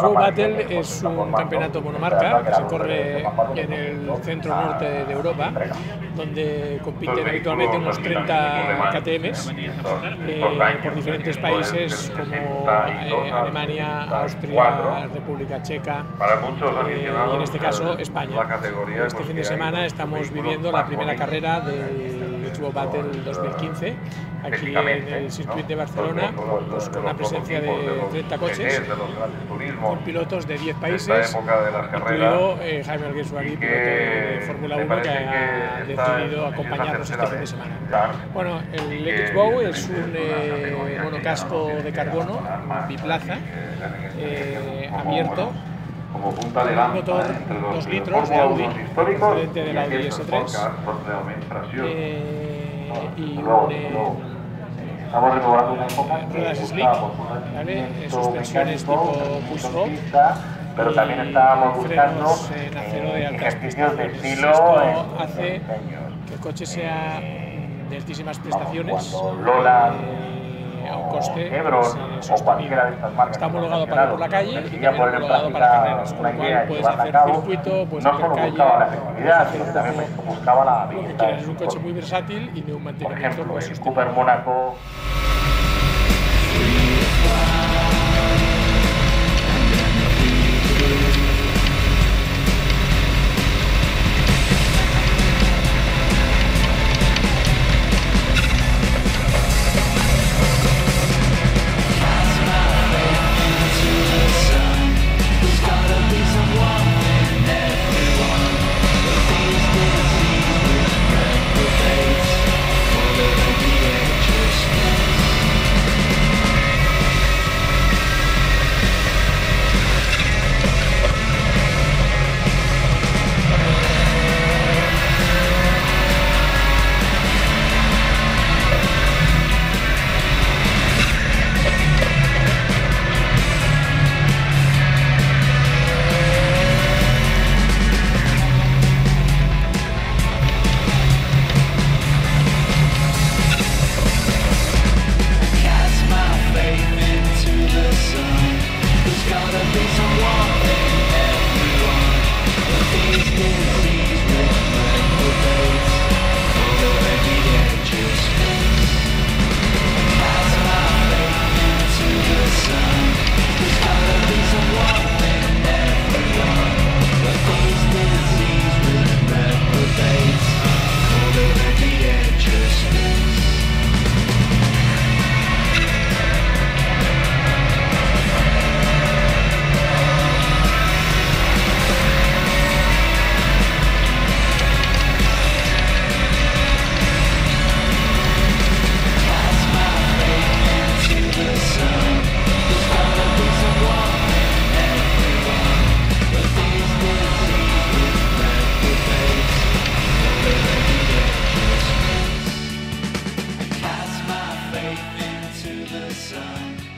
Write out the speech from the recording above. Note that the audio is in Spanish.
X-Bow Battle es un campeonato monomarca que se corre en el centro norte de Europa, donde compiten habitualmente unos 30 KTMs por diferentes países como Alemania, Austria, República Checa y en este caso España. Este fin de semana estamos viviendo la primera carrera del X-Bow Battle 2015 aquí en el circuito de Barcelona, pues con una presencia de 30 coches con pilotos de 10 países, incluido Jaime Alguersuari, piloto de Fórmula 1, que ha decidido acompañarnos este fin de semana. Bueno, el X-Bow es un monocasco de carbono biplaza abierto, un motor 2 litros de Audi, procedente del Audi S3, y ruedas slick, ¿vale? Suspensiones tipo push-rod, pero también estábamos buscando frenos en acero de altas prestaciones. Esto hace que el coche sea de altísimas prestaciones a un coste sostenible. Está homologado para ir por la calle y también homologado para carreras, con lo cual puedes hacer circuito, puedes hacer calle, puedes hacer un poco lo que quieras. Es un coche muy versátil y de un mantenimiento muy sostenible. Into the sun.